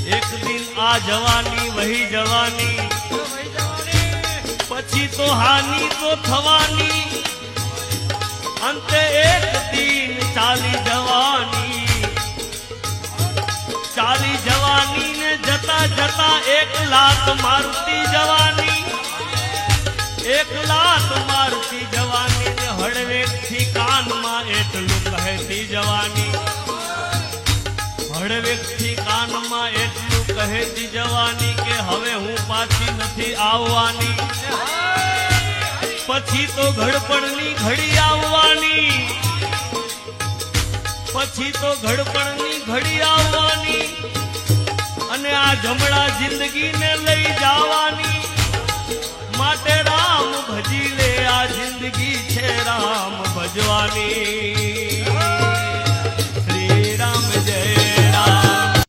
एक दिन आ जवानी वही जवानी पछी तो हानि तो थवानी अंते एक दिन चाली जवानी ने जता जता एक लात मारती जवानी ने हड़वेक थी कान मां एटलू कहती जवानी हड़वेक थी कान मां एटलू कहती जवानी के हवे हूँ पाછી નથી આવવાની પછી તો ઘડપણની ઘડી આવવાની અને આ જમણા જિંદગીને લઈ જવાની માટે રામ ભજી લે આ જિંદગી છે રામ ભજવાની